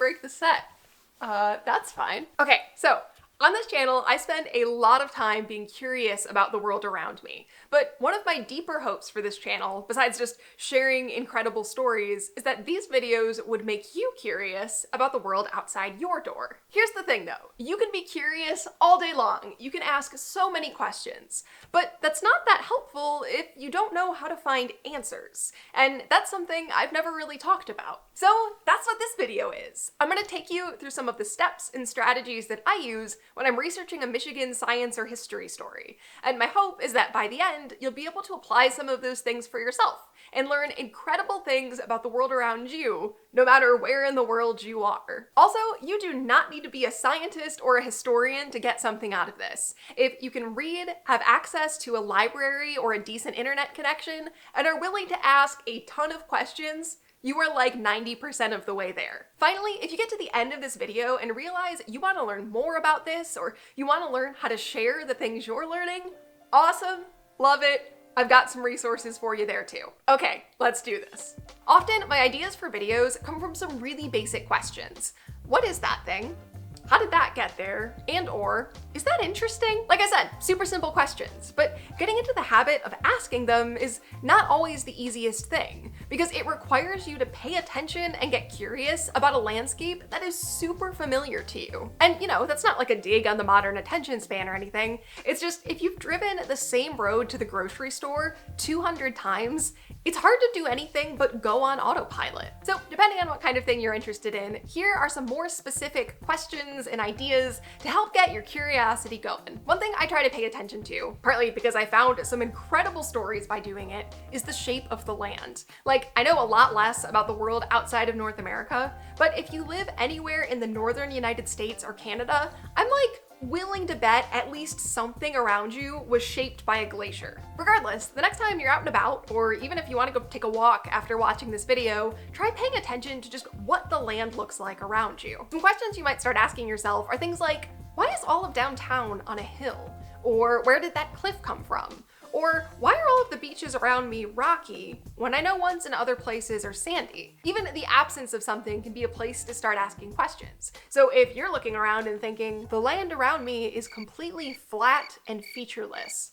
break the set. That's fine. Okay, so on this channel, I spend a lot of time being curious about the world around me. But one of my deeper hopes for this channel, besides just sharing incredible stories, is that these videos would make you curious about the world outside your door. Here's the thing though, you can be curious all day long. You can ask so many questions, but that's not that helpful if you don't know how to find answers. And that's something I've never really talked about. So that's what this video is. I'm gonna take you through some of the steps and strategies that I use when I'm researching a Michigan science or history story. And my hope is that by the end, you'll be able to apply some of those things for yourself and learn incredible things about the world around you, no matter where in the world you are. Also, you do not need to be a scientist or a historian to get something out of this. If you can read, have access to a library or a decent internet connection, and are willing to ask a ton of questions, you are like 90% of the way there. Finally, if you get to the end of this video and realize you want to learn more about this, or you want to learn how to share the things you're learning, awesome, love it, I've got some resources for you there too. Okay, let's do this. Often, my ideas for videos come from some really basic questions. What is that thing? How did that get there? And/or, is that interesting? Like I said, super simple questions, but getting into the habit of asking them is not always the easiest thing, because it requires you to pay attention and get curious about a landscape that is super familiar to you. And you know, that's not like a dig on the modern attention span or anything. It's just, if you've driven the same road to the grocery store 200 times, it's hard to do anything but go on autopilot. So depending on what kind of thing you're interested in, here are some more specific questions and ideas to help get your curiosity going. One thing I try to pay attention to, partly because I found some incredible stories by doing it, is the shape of the land. Like, I know a lot less about the world outside of North America, but if you live anywhere in the northern United States or Canada, I'm like willing to bet at least something around you was shaped by a glacier. Regardless, the next time you're out and about, or even if you want to go take a walk after watching this video, try paying attention to just what the land looks like around you. Some questions you might start asking yourself are things like, why is all of downtown on a hill? Or where did that cliff come from? Or why are all of the beaches around me rocky when I know ones in other places are sandy? Even the absence of something can be a place to start asking questions. So if you're looking around and thinking, the land around me is completely flat and featureless,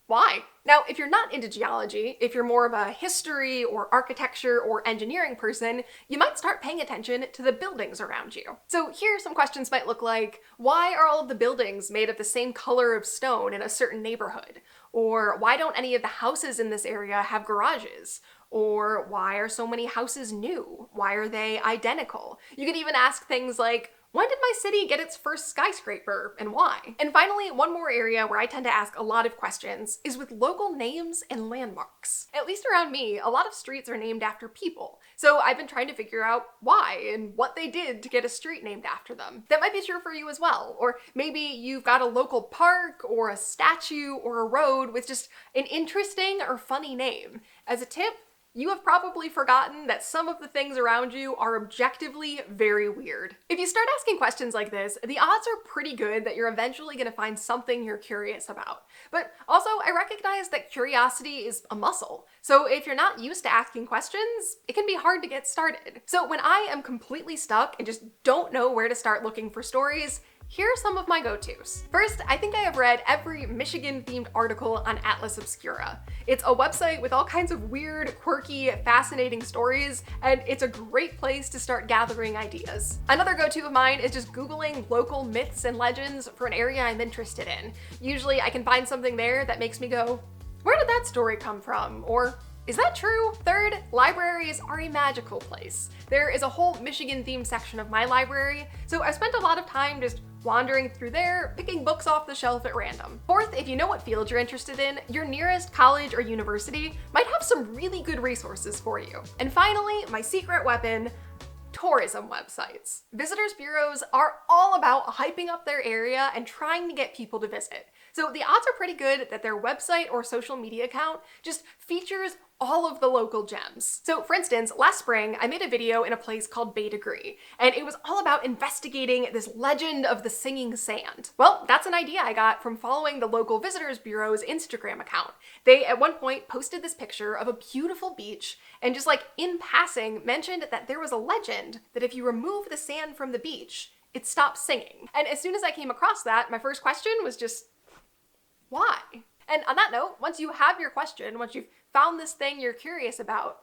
why? Now, if you're not into geology, if you're more of a history or architecture or engineering person, you might start paying attention to the buildings around you. So here some questions might look like, why are all of the buildings made of the same color of stone in a certain neighborhood? Or why don't any of the houses in this area have garages? Or why are so many houses new? Why are they identical? You could even ask things like, when did my city get its first skyscraper and why? And finally, one more area where I tend to ask a lot of questions is with local names and landmarks. At least around me, a lot of streets are named after people. So I've been trying to figure out why and what they did to get a street named after them. That might be true for you as well. Or maybe you've got a local park or a statue or a road with just an interesting or funny name. As a tip, you have probably forgotten that some of the things around you are objectively very weird. If you start asking questions like this, the odds are pretty good that you're eventually going to find something you're curious about. But also, I recognize that curiosity is a muscle. So if you're not used to asking questions, it can be hard to get started. So when I am completely stuck and just don't know where to start looking for stories, here are some of my go-tos. First, I think I have read every Michigan-themed article on Atlas Obscura. It's a website with all kinds of weird, quirky, fascinating stories, and it's a great place to start gathering ideas. Another go-to of mine is just Googling local myths and legends for an area I'm interested in. Usually I can find something there that makes me go, where did that story come from? Or, is that true? Third, libraries are a magical place. There is a whole Michigan-themed section of my library, so I've spent a lot of time just wandering through there, picking books off the shelf at random. Fourth, if you know what field you're interested in, your nearest college or university might have some really good resources for you. And finally, my secret weapon, tourism websites. Visitors bureaus are all about hyping up their area and trying to get people to visit. So the odds are pretty good that their website or social media account just features all of the local gems. So for instance, last spring, I made a video in a place called Bay Degree, and it was all about investigating this legend of the singing sand. Well, that's an idea I got from following the local Visitors Bureau's Instagram account. They, at one point, posted this picture of a beautiful beach, and just like in passing, mentioned that there was a legend that if you remove the sand from the beach, it stops singing. And as soon as I came across that, my first question was just, why? And on that note, once you have your question, once you've found this thing you're curious about,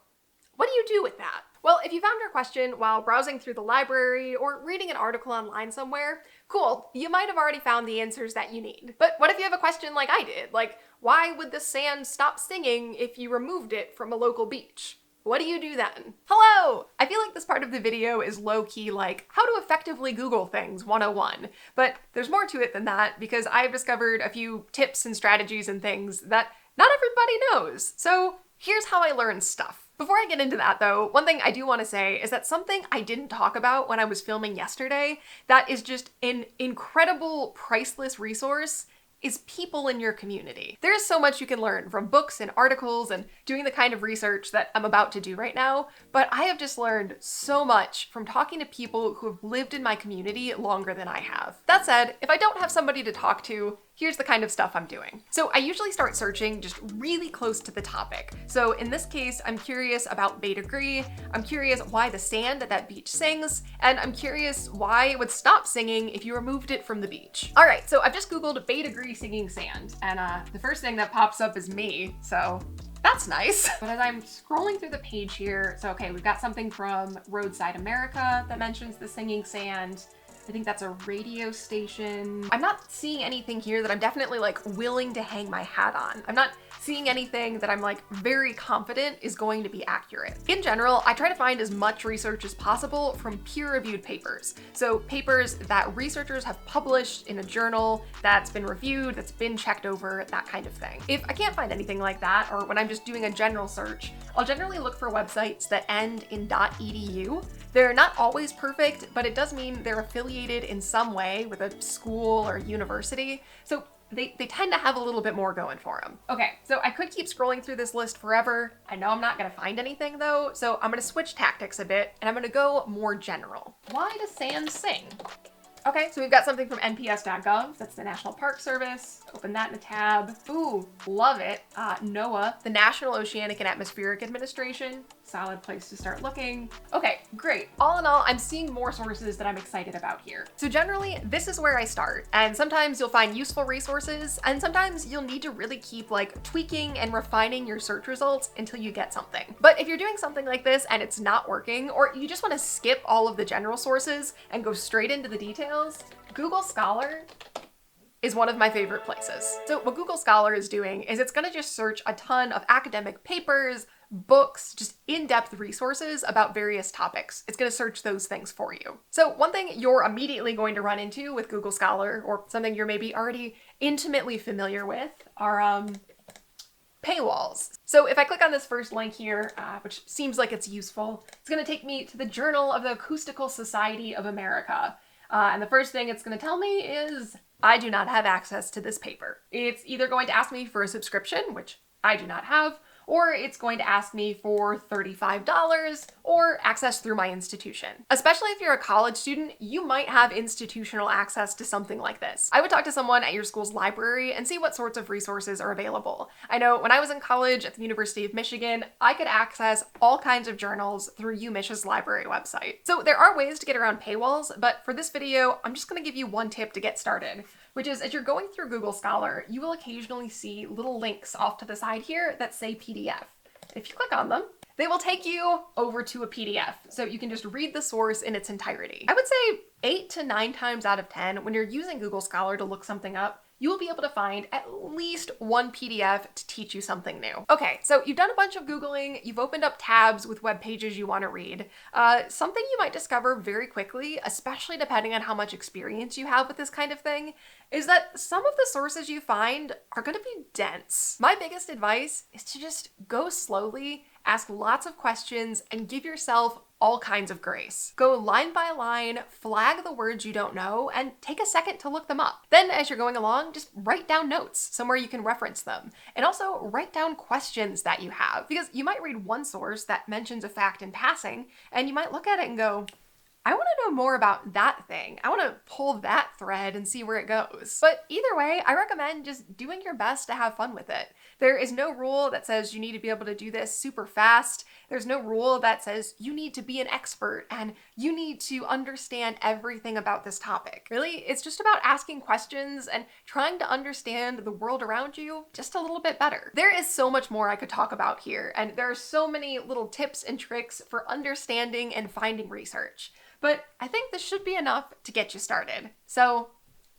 what do you do with that? Well, if you found your question while browsing through the library or reading an article online somewhere, cool, you might have already found the answers that you need. But what if you have a question like I did? Like, why would the sand stop singing if you removed it from a local beach? What do you do then? Hello! I feel like this part of the video is low-key like how to effectively Google things 101, but there's more to it than that because I've discovered a few tips and strategies and things that not everybody knows. So here's how I learn stuff. Before I get into that though, one thing I do want to say is that something I didn't talk about when I was filming yesterday that is just an incredible, priceless resource is people in your community. There is so much you can learn from books and articles and doing the kind of research that I'm about to do right now, but I have just learned so much from talking to people who have lived in my community longer than I have. That said, if I don't have somebody to talk to, here's the kind of stuff I'm doing. So I usually start searching just really close to the topic. So in this case, I'm curious about Bay Degree, I'm curious why the sand at that beach sings, and I'm curious why it would stop singing if you removed it from the beach. All right, so I've just Googled Bay Degree singing sand, and the first thing that pops up is me, so that's nice. But as I'm scrolling through the page here, so okay, we've got something from Roadside America that mentions the singing sand. I think that's a radio station. I'm not seeing anything here that I'm definitely like willing to hang my hat on. I'm not seeing anything that I'm like very confident is going to be accurate. In general, I try to find as much research as possible from peer-reviewed papers. So papers that researchers have published in a journal that's been reviewed, that's been checked over, that kind of thing. If I can't find anything like that, or when I'm just doing a general search, I'll generally look for websites that end in .edu. They're not always perfect, but it does mean they're affiliated in some way with a school or university. So they tend to have a little bit more going for them. Okay, so I could keep scrolling through this list forever. I know I'm not gonna find anything though, so I'm gonna switch tactics a bit and I'm gonna go more general. Why does sand sing? Okay, so we've got something from nps.gov, that's the National Park Service. Open that in a tab. Ooh, love it. NOAA, the National Oceanic and Atmospheric Administration. Solid place to start looking. Okay, great. All in all, I'm seeing more sources that I'm excited about here. So generally, this is where I start. And sometimes you'll find useful resources, and sometimes you'll need to really keep like tweaking and refining your search results until you get something. But if you're doing something like this and it's not working, or you just want to skip all of the general sources and go straight into the details, Google Scholar is one of my favorite places. So what Google Scholar is doing is it's gonna just search a ton of academic papers, books, just in-depth resources about various topics. It's gonna search those things for you. So one thing you're immediately going to run into with Google Scholar, or something you're maybe already intimately familiar with, are paywalls. So if I click on this first link here, which seems like it's useful, it's gonna take me to the Journal of the Acoustical Society of America. And the first thing it's gonna tell me is I do not have access to this paper. It's either going to ask me for a subscription, which I do not have, or it's going to ask me for $35 or access through my institution. Especially if you're a college student, you might have institutional access to something like this. I would talk to someone at your school's library and see what sorts of resources are available. I know when I was in college at the University of Michigan, I could access all kinds of journals through UMich's library website. So there are ways to get around paywalls, but for this video, I'm just gonna give you one tip to get started, which is as you're going through Google Scholar, you will occasionally see little links off to the side here that say PDF. If you click on them, they will take you over to a PDF, so you can just read the source in its entirety. I would say 8 to 9 times out of 10, when you're using Google Scholar to look something up, you will be able to find at least one PDF to teach you something new. Okay, so you've done a bunch of Googling, you've opened up tabs with web pages you want to read. Something you might discover very quickly, especially depending on how much experience you have with this kind of thing, is that some of the sources you find are going to be dense. My biggest advice is to just go slowly, ask lots of questions, and give yourself all kinds of grace. Go line by line, flag the words you don't know, and take a second to look them up. Then as you're going along, just write down notes somewhere you can reference them. And also write down questions that you have, because you might read one source that mentions a fact in passing, and you might look at it and go, I want to know more about that thing. I want to pull that thread and see where it goes. But either way, I recommend just doing your best to have fun with it. There is no rule that says you need to be able to do this super fast. There's no rule that says you need to be an expert and you need to understand everything about this topic. Really, it's just about asking questions and trying to understand the world around you just a little bit better. There is so much more I could talk about here, and there are so many little tips and tricks for understanding and finding research. But I think this should be enough to get you started. So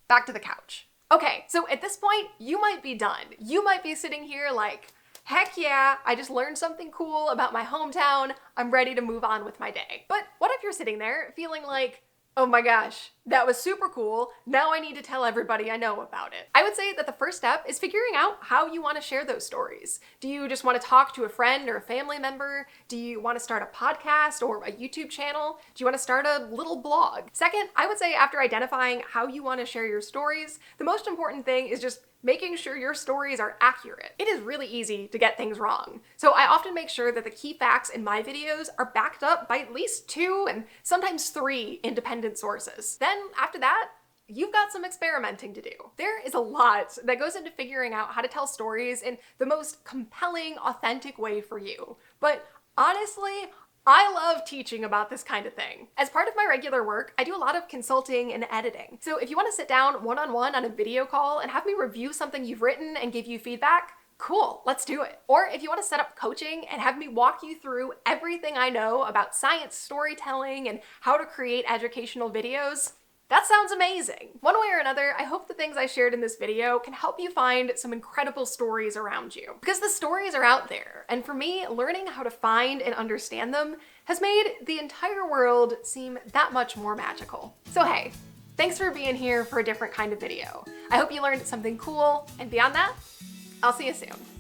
back to the couch. Okay, so at this point, you might be done. You might be sitting here like, heck yeah, I just learned something cool about my hometown. I'm ready to move on with my day. But what if you're sitting there feeling like, oh my gosh, that was super cool. Now I need to tell everybody I know about it. I would say that the first step is figuring out how you want to share those stories. Do you just want to talk to a friend or a family member? Do you want to start a podcast or a YouTube channel? Do you want to start a little blog? Second, I would say after identifying how you want to share your stories, the most important thing is just making sure your stories are accurate. It is really easy to get things wrong. So I often make sure that the key facts in my videos are backed up by at least 2 and sometimes 3 independent sources. Then after that, you've got some experimenting to do. There is a lot that goes into figuring out how to tell stories in the most compelling, authentic way for you. But honestly, I love teaching about this kind of thing. As part of my regular work, I do a lot of consulting and editing. So if you want to sit down one-on-one on a video call and have me review something you've written and give you feedback, cool, let's do it. Or if you want to set up coaching and have me walk you through everything I know about science storytelling and how to create educational videos, that sounds amazing. One way or another, I hope the things I shared in this video can help you find some incredible stories around you. Because the stories are out there, and for me, learning how to find and understand them has made the entire world seem that much more magical. So hey, thanks for being here for a different kind of video. I hope you learned something cool, and beyond that, I'll see you soon.